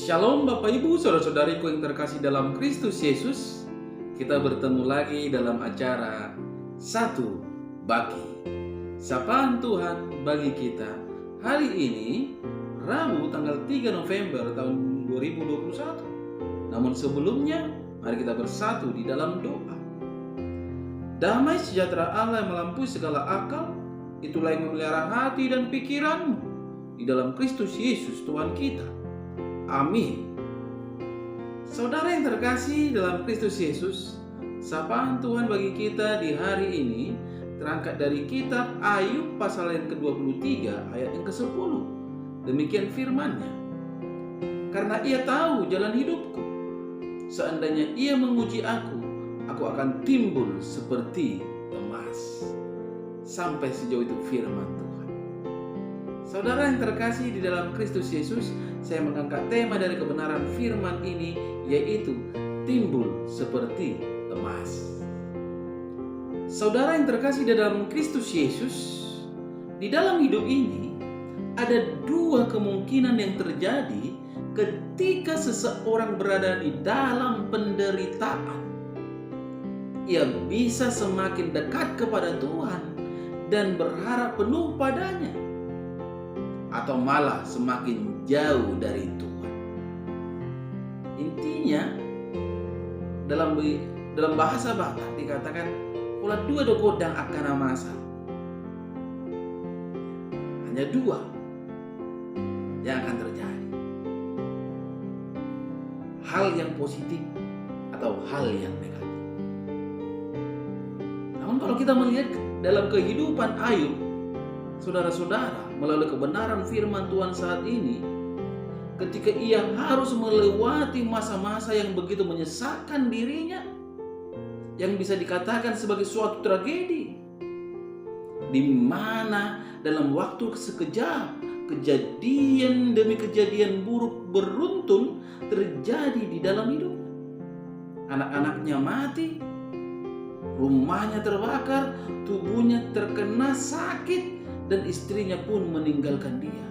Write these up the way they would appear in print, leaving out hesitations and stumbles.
Shalom Bapak Ibu, saudara-saudariku yang terkasih dalam Kristus Yesus. Kita bertemu lagi dalam acara Satu Bagi. Sapaan Tuhan bagi kita hari ini, Rabu tanggal 3 November tahun 2021. Namun sebelumnya, mari kita bersatu di dalam doa. Damai sejahtera Allah yang melampaui segala akal, itulah yang memelihara hati dan pikiranmu di dalam Kristus Yesus Tuhan kita. Amin. Saudara yang terkasih dalam Kristus Yesus, sapaan Tuhan bagi kita di hari ini terangkat dari kitab Ayub pasal yang ke-23 ayat yang ke-10. Demikian firman-Nya. Karena ia tahu jalan hidupku, seandainya ia menguji aku akan timbul seperti emas. Sampai sejauh itu firman Tuhan. Saudara yang terkasih di dalam Kristus Yesus, saya mengangkat tema dari kebenaran firman ini, yaitu timbul seperti emas. Saudara yang terkasih di dalam Kristus Yesus, di dalam hidup ini ada dua kemungkinan yang terjadi ketika seseorang berada di dalam penderitaan. Ia bisa semakin dekat kepada Tuhan dan berharap penuh padanya, atau malah semakin jauh dari Tuhan. Intinya dalam bahasa Batak dikatakan ulah dua dogodang akan masa. Hanya dua yang akan terjadi. Hal yang positif atau hal yang negatif. Namun kalau kita melihat dalam kehidupan Ayub, saudara-saudara, melalui kebenaran firman Tuhan saat ini, ketika ia harus melewati masa-masa yang begitu menyesakkan dirinya, yang bisa dikatakan sebagai suatu tragedi, di mana dalam waktu sekejap kejadian demi kejadian buruk beruntun terjadi di dalam hidup. Anak-anaknya mati, rumahnya terbakar, tubuhnya terkena sakit, dan istrinya pun meninggalkan dia.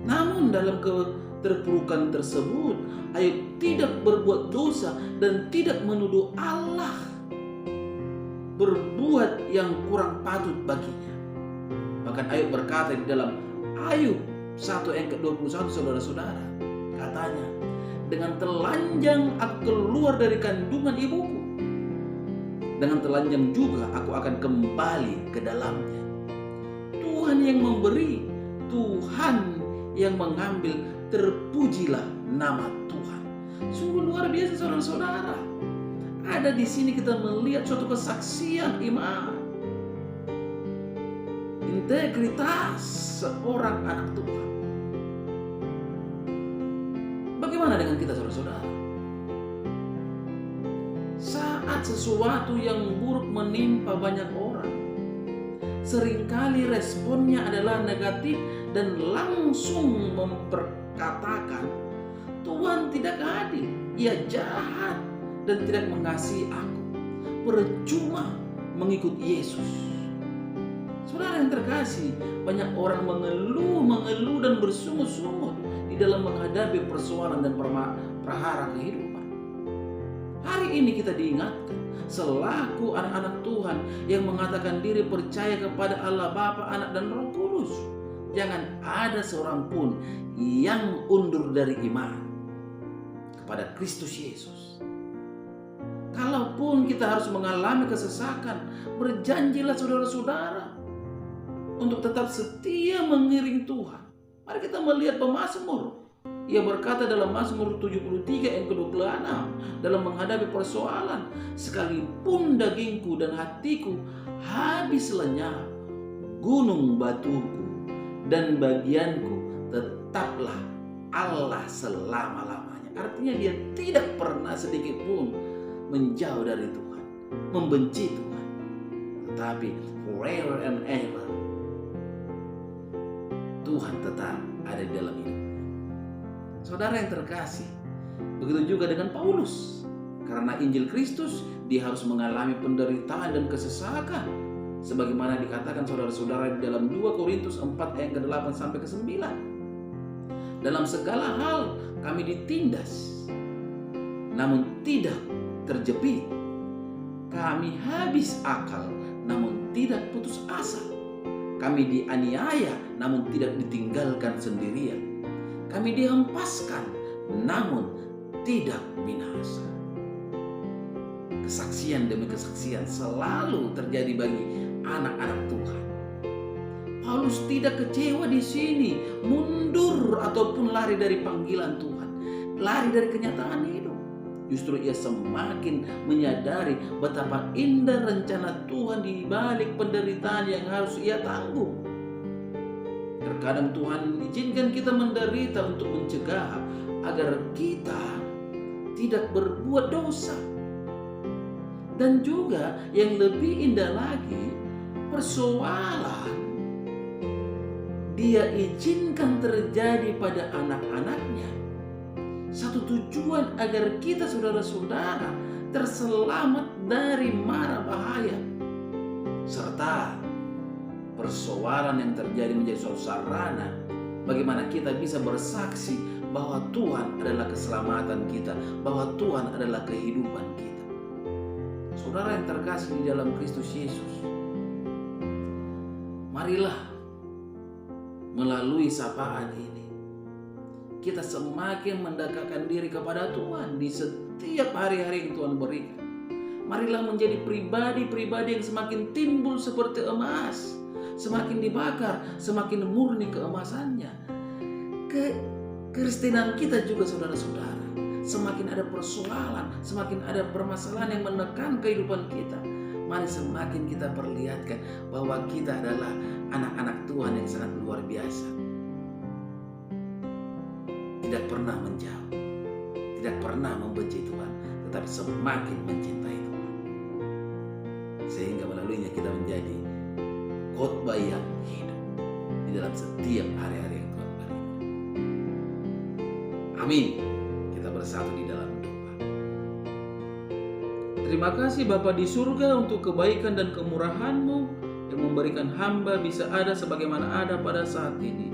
Namun dalam keterpurukan tersebut, Ayub tidak berbuat dosa dan tidak menuduh Allah berbuat yang kurang patut baginya. Bahkan Ayub berkata di dalam Ayub 1 ayat ke-21, saudara-saudara, katanya, dengan telanjang aku keluar dari kandungan ibuku, dengan telanjang juga aku akan kembali ke dalamnya. Tuhan yang memberi, Tuhan yang mengambil, terpujilah nama Tuhan. Sungguh luar biasa, saudara-saudara. Ada di sini kita melihat suatu kesaksian iman, integritas seorang anak Tuhan. Bagaimana dengan kita, saudara-saudara? Saat sesuatu yang buruk menimpa banyak orang, seringkali responnya adalah negatif dan langsung memperkatakan, Tuhan tidak adil, ia jahat dan tidak mengasihi aku, percuma mengikut Yesus. Saudara yang terkasih, banyak orang mengeluh dan bersungut-sungut di dalam menghadapi persoalan dan prahara kehidupan. Hari ini kita diingatkan selaku anak-anak Tuhan yang mengatakan diri percaya kepada Allah Bapa, Anak, dan Roh Kudus. Jangan ada seorang pun yang undur dari iman kepada Kristus Yesus. Kalaupun kita harus mengalami kesesakan, berjanjilah saudara-saudara untuk tetap setia mengiring Tuhan. Mari kita melihat pemazmur. Ia berkata dalam Mazmur 73 yang ke-26, dalam menghadapi persoalan, sekalipun dagingku dan hatiku habis lenyap, gunung batuku dan bagianku tetaplah Allah selama-lamanya. Artinya dia tidak pernah sedikit pun menjauh dari Tuhan, membenci Tuhan, tetapi forever and ever Tuhan tetap ada di dalam hidup. Saudara yang terkasih, begitu juga dengan Paulus. Karena Injil Kristus, dia harus mengalami penderitaan dan kesesakan. Sebagaimana dikatakan saudara-saudara di dalam 2 Korintus 4 ayat ke-8 sampai ke-9. Dalam segala hal kami ditindas, namun tidak terjepit. Kami habis akal, namun tidak putus asa. Kami dianiaya, namun tidak ditinggalkan sendirian. Kami dihempaskan, namun tidak binasa. Kesaksian demi kesaksian selalu terjadi bagi anak-anak Tuhan. Paulus tidak kecewa di sini, mundur ataupun lari dari panggilan Tuhan, lari dari kenyataan hidup. Justru ia semakin menyadari betapa indah rencana Tuhan di balik penderitaan yang harus ia tanggung. Terkadang Tuhan izinkan kita menderita untuk mencegah agar kita tidak berbuat dosa. Dan juga yang lebih indah lagi, persoalan Dia izinkan terjadi pada anak-anaknya. Satu tujuan agar kita saudara-saudara terselamat dari mara bahaya. Serta persoalan yang terjadi menjadi suatu sarana bagaimana kita bisa bersaksi bahwa Tuhan adalah keselamatan kita, bahwa Tuhan adalah kehidupan kita. Saudara yang terkasih di dalam Kristus Yesus, marilah melalui sapaan ini kita semakin mendekatkan diri kepada Tuhan di setiap hari-hari yang Tuhan berikan. Marilah menjadi pribadi-pribadi yang semakin timbul seperti emas, semakin dibakar, semakin murni keemasannya. Kekristenan kita juga saudara-saudara, semakin ada persoalan, semakin ada permasalahan yang menekan kehidupan kita, mari semakin kita perlihatkan bahwa kita adalah anak-anak Tuhan yang sangat luar biasa. Tidak pernah menjauh, tidak pernah membenci Tuhan, tetapi semakin mencintai Tuhan. Sehingga melaluinya kita menjadi khotbah yang hidup di dalam setiap hari-hari yang Tuhan berikan. Amin. Kita bersatu di dalam doa. Terima kasih Bapa di surga untuk kebaikan dan kemurahan-Mu yang memberikan hamba bisa ada sebagaimana ada pada saat ini.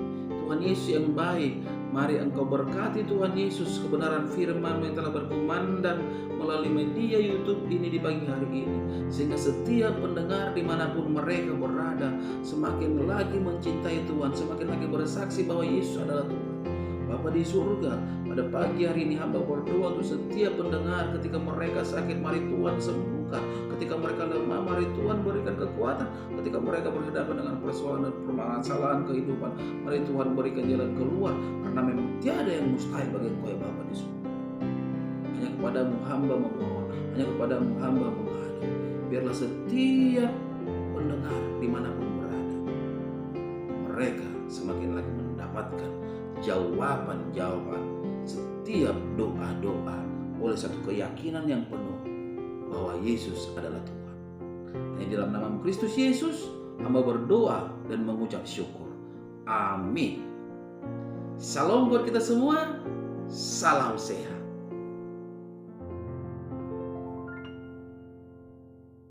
Tuhan Yesus yang baik, mari Engkau berkati Tuhan Yesus kebenaran firman-Mu yang telah berkumandang melalui media YouTube ini di pagi hari ini, sehingga setiap pendengar dimanapun mereka berada semakin lagi mencintai Tuhan, semakin lagi bersaksi bahwa Yesus adalah Tuhan. Bapa di surga, pada pagi hari ini hamba berdoa untuk setiap pendengar. Ketika mereka sakit, mari Tuhan sembuhkan. Ketika mereka lemah, mari Tuhan berikan kekuatan. Ketika mereka berhadapan dengan persoalan dan permasalahan kehidupan, mari Tuhan berikan jalan keluar. Karena memang tiada yang mustahil bagi Engkau ya Bapa di surga. Hanya kepadamu hamba memohon, hanya kepadamu hamba menghadap. Biarlah setiap pendengar dimanapun berada, mereka semakin lagi mendapatkan jawaban-jawaban setiap doa-doa oleh satu keyakinan yang penuh bahwa Yesus adalah Tuhan. Hanya dalam nama Kristus Yesus hamba berdoa dan mengucap syukur. Amin. Shalom buat kita semua. Salam sehat.